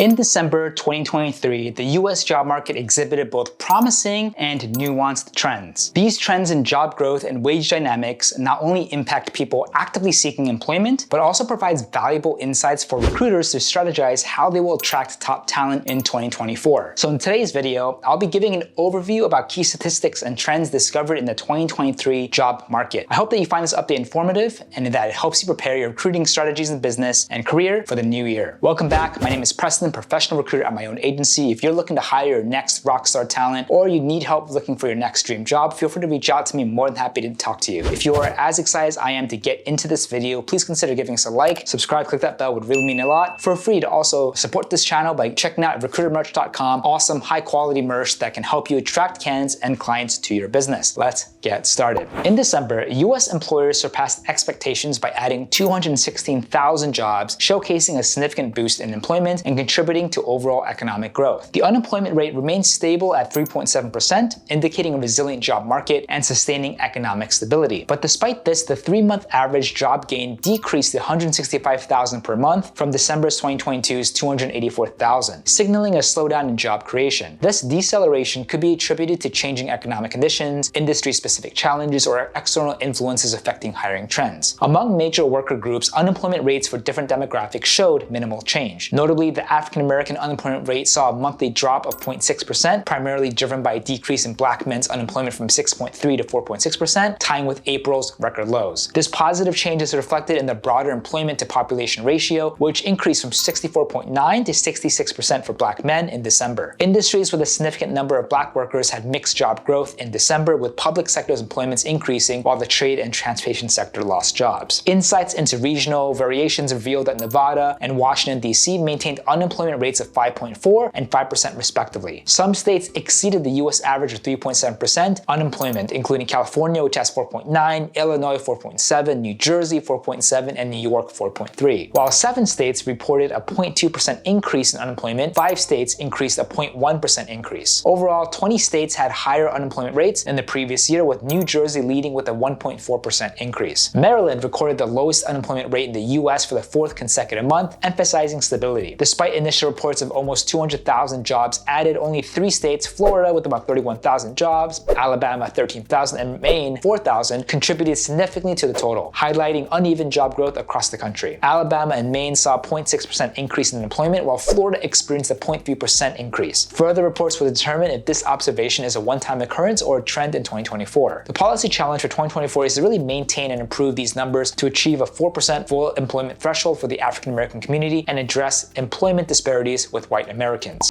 In December 2023, the US job market exhibited both promising and nuanced trends. These trends in job growth and wage dynamics not only impact people actively seeking employment, but also provides valuable insights for recruiters to strategize how they will attract top talent in 2024. So in today's video, I'll be giving an overview about key statistics and trends discovered in the 2023 job market. I hope that you find this update informative and that it helps you prepare your recruiting strategies in business and career for the new year. Welcome back. My name is Preston, professional recruiter at my own agency. If you're looking to hire your next rockstar talent or you need help looking for your next dream job, feel free to reach out to me. I'm more than happy to talk to you. If you're as excited as I am to get into this video, please consider giving us a like, subscribe, click that bell, would really mean a lot. Feel free to also support this channel by checking out recruitermerch.com. Awesome, high quality merch that can help you attract candidates and clients to your business. Let's get started. In December, US employers surpassed expectations by adding 216,000 jobs, showcasing a significant boost in employment and contributing to overall economic growth. The unemployment rate remained stable at 3.7%, indicating a resilient job market and sustaining economic stability. But despite this, the 3-month average job gain decreased to 165,000 per month from December 2022's 284,000, signaling a slowdown in job creation. This deceleration could be attributed to changing economic conditions, industry-specific challenges, or external influences affecting hiring trends. Among major worker groups, unemployment rates for different demographics showed minimal change. Notably, the African-American unemployment rate saw a monthly drop of 0.6%, primarily driven by a decrease in Black men's unemployment from 6.3 to 4.6%, tying with April's record lows. This positive change is reflected in the broader employment to population ratio, which increased from 64.9 to 66% for Black men in December. Industries with a significant number of Black workers had mixed job growth in December, with public sector's employments increasing while the trade and transportation sector lost jobs. Insights into regional variations revealed that Nevada and Washington, D.C. maintained unemployment rates of 5.4 and 5% respectively. Some states exceeded the US average of 3.7% unemployment, including California, which has 4.9, Illinois 4.7, New Jersey 4.7, and New York 4.3. While 7 states reported a 0.2% increase in unemployment, 5 states increased a 0.1% increase. Overall, 20 states had higher unemployment rates than the previous year, with New Jersey leading with a 1.4% increase. Maryland recorded the lowest unemployment rate in the US for the 4th consecutive month, emphasizing stability. Despite initial reports of almost 200,000 jobs added, only 3 states, Florida with about 31,000 jobs, Alabama 13,000, and Maine 4,000, contributed significantly to the total, highlighting uneven job growth across the country. Alabama and Maine saw a 0.6% increase in employment, while Florida experienced a 0.3% increase. Further reports will determine if this observation is a one-time occurrence or a trend in 2024. The policy challenge for 2024 is to really maintain and improve these numbers to achieve a 4% full employment threshold for the African American community and address employment disparities with white Americans.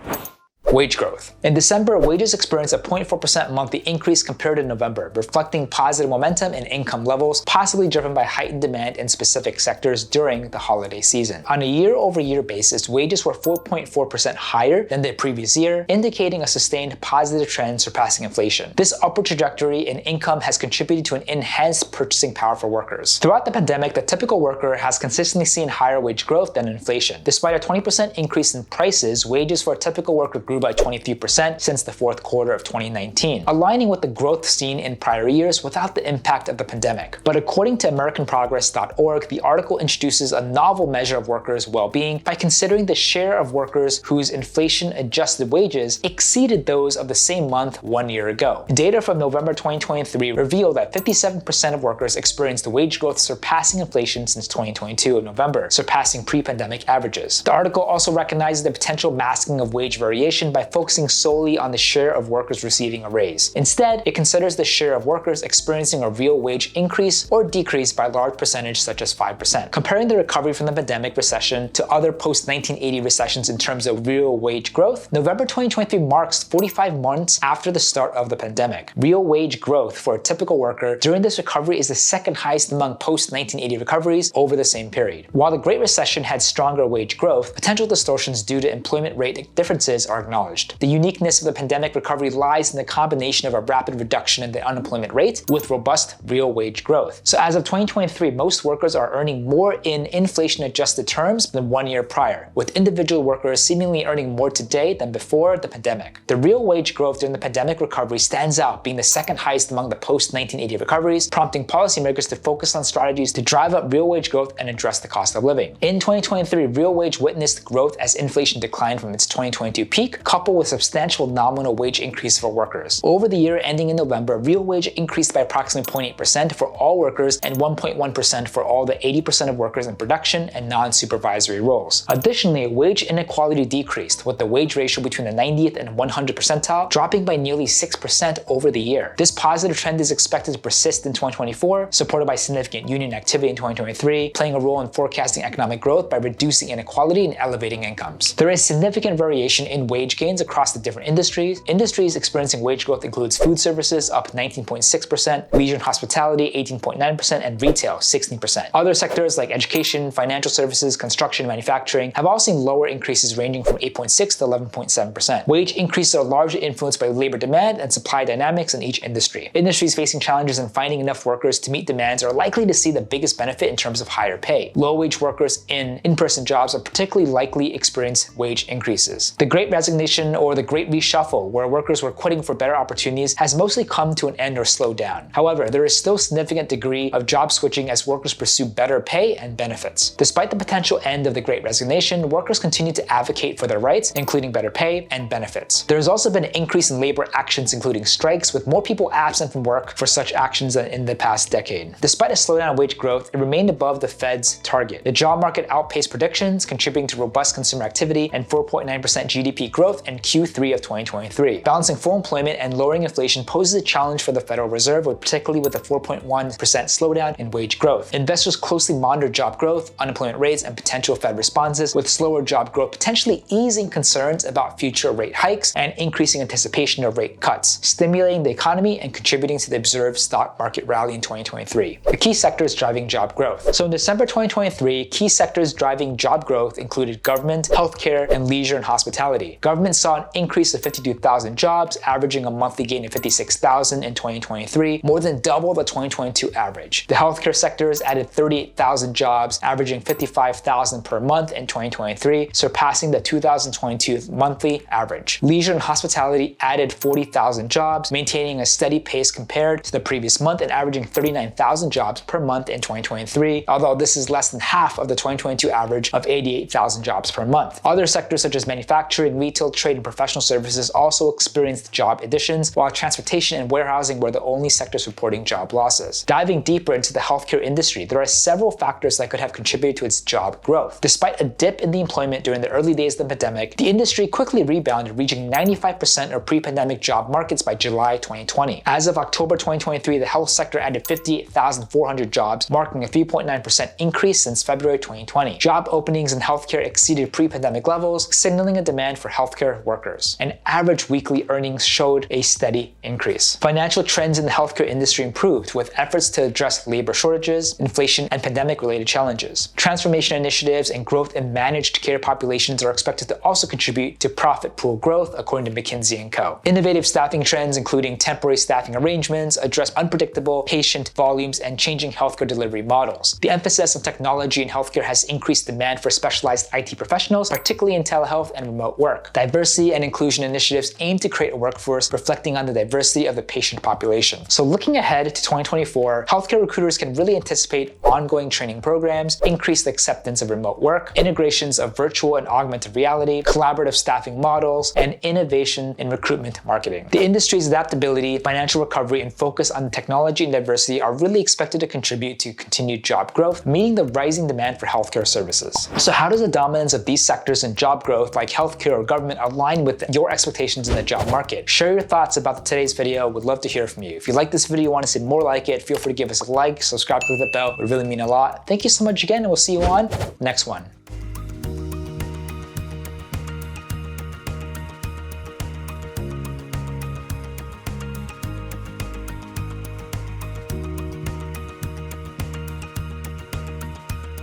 Wage growth. In December, wages experienced a 0.4% monthly increase compared to November, reflecting positive momentum in income levels, possibly driven by heightened demand in specific sectors during the holiday season. On a year-over-year basis, wages were 4.4% higher than the previous year, indicating a sustained positive trend surpassing inflation. This upward trajectory in income has contributed to an enhanced purchasing power for workers. Throughout the pandemic, the typical worker has consistently seen higher wage growth than inflation. Despite a 20% increase in prices, wages for a typical worker grew by 23% since the 4th quarter of 2019, aligning with the growth seen in prior years without the impact of the pandemic. But according to AmericanProgress.org, the article introduces a novel measure of workers' well-being by considering the share of workers whose inflation-adjusted wages exceeded those of the same month 1 year ago. Data from November 2023 revealed that 57% of workers experienced wage growth surpassing inflation since 2022 in November, surpassing pre-pandemic averages. The article also recognizes the potential masking of wage variation by focusing solely on the share of workers receiving a raise. Instead, it considers the share of workers experiencing a real wage increase or decrease by a large percentage such as 5%. Comparing the recovery from the pandemic recession to other post-1980 recessions in terms of real wage growth, November 2023 marks 45 months after the start of the pandemic. Real wage growth for a typical worker during this recovery is the second highest among post-1980 recoveries over the same period. While the Great Recession had stronger wage growth, potential distortions due to employment rate differences are acknowledged. The uniqueness of the pandemic recovery lies in the combination of a rapid reduction in the unemployment rate with robust real wage growth. So as of 2023, most workers are earning more in inflation-adjusted terms than 1 year prior, with individual workers seemingly earning more today than before the pandemic. The real wage growth during the pandemic recovery stands out, being the second highest among the post-1980 recoveries, prompting policymakers to focus on strategies to drive up real wage growth and address the cost of living. In 2023, real wage witnessed growth as inflation declined from its 2022 peak, coupled with substantial nominal wage increase for workers. Over the year ending in November, real wage increased by approximately 0.8% for all workers and 1.1% for all the 80% of workers in production and non-supervisory roles. Additionally, wage inequality decreased, with the wage ratio between the 90th and 100th percentile dropping by nearly 6% over the year. This positive trend is expected to persist in 2024, supported by significant union activity in 2023, playing a role in forecasting economic growth by reducing inequality and elevating incomes. There is significant variation in wage gains across the different industries. Industries experiencing wage growth includes food services up 19.6%, leisure and hospitality 18.9%, and retail 16%. Other sectors like education, financial services, construction, and manufacturing have all seen lower increases ranging from 8.6 to 11.7%. Wage increases are largely influenced by labor demand and supply dynamics in each industry. Industries facing challenges in finding enough workers to meet demands are likely to see the biggest benefit in terms of higher pay. Low-wage workers in in-person jobs are particularly likely experience wage increases. The Great Resignation, or the Great Reshuffle, where workers were quitting for better opportunities, has mostly come to an end or slowed down. However, there is still a significant degree of job switching as workers pursue better pay and benefits. Despite the potential end of the Great Resignation, workers continue to advocate for their rights, including better pay and benefits. There has also been an increase in labor actions, including strikes, with more people absent from work for such actions than in the past decade. Despite a slowdown in wage growth, it remained above the Fed's target. The job market outpaced predictions, contributing to robust consumer activity and 4.9% GDP growth in Q3 of 2023. Balancing full employment and lowering inflation poses a challenge for the Federal Reserve, particularly with a 4.1% slowdown in wage growth. Investors closely monitor job growth, unemployment rates, and potential Fed responses, with slower job growth potentially easing concerns about future rate hikes and increasing anticipation of rate cuts, stimulating the economy and contributing to the observed stock market rally in 2023. The key sectors driving job growth. So in December 2023, key sectors driving job growth included government, healthcare, and leisure and hospitality. Government saw an increase of 52,000 jobs, averaging a monthly gain of 56,000 in 2023, more than double the 2022 average. The healthcare sectors added 38,000 jobs, averaging 55,000 per month in 2023, surpassing the 2022 monthly average. Leisure and hospitality added 40,000 jobs, maintaining a steady pace compared to the previous month and averaging 39,000 jobs per month in 2023, although this is less than half of the 2022 average of 88,000 jobs per month. Other sectors such as manufacturing, retail, trade, and professional services also experienced job additions, while transportation and warehousing were the only sectors reporting job losses. Diving deeper into the healthcare industry, there are several factors that could have contributed to its job growth. Despite a dip in the employment during the early days of the pandemic, the industry quickly rebounded, reaching 95% of pre-pandemic job markets by July 2020. As of October 2023, the health sector added 58,400 jobs, marking a 3.9% increase since February 2020. Job openings in healthcare exceeded pre-pandemic levels, signaling a demand for healthcare workers. And average weekly earnings showed a steady increase. Financial trends in the healthcare industry improved, with efforts to address labor shortages, inflation, and pandemic-related challenges. Transformation initiatives and growth in managed care populations are expected to also contribute to profit pool growth, according to McKinsey & Co. Innovative staffing trends, including temporary staffing arrangements, address unpredictable patient volumes and changing healthcare delivery models. The emphasis on technology in healthcare has increased demand for specialized IT professionals, particularly in telehealth and remote work. Diversity and inclusion initiatives aim to create a workforce reflecting on the diversity of the patient population. So looking ahead to 2024, healthcare recruiters can really anticipate ongoing training programs, increased acceptance of remote work, integrations of virtual and augmented reality, collaborative staffing models, and innovation in recruitment marketing. The industry's adaptability, financial recovery, and focus on technology and diversity are really expected to contribute to continued job growth, meeting the rising demand for healthcare services. So how does the dominance of these sectors in job growth, like healthcare or government, align with your expectations in the job market? Share your thoughts about today's video. Would love to hear from you. If you like this video, want to see more like it, feel free to give us a like, subscribe, click the bell. It would really mean a lot. Thank you so much again, and we'll see you on the next one.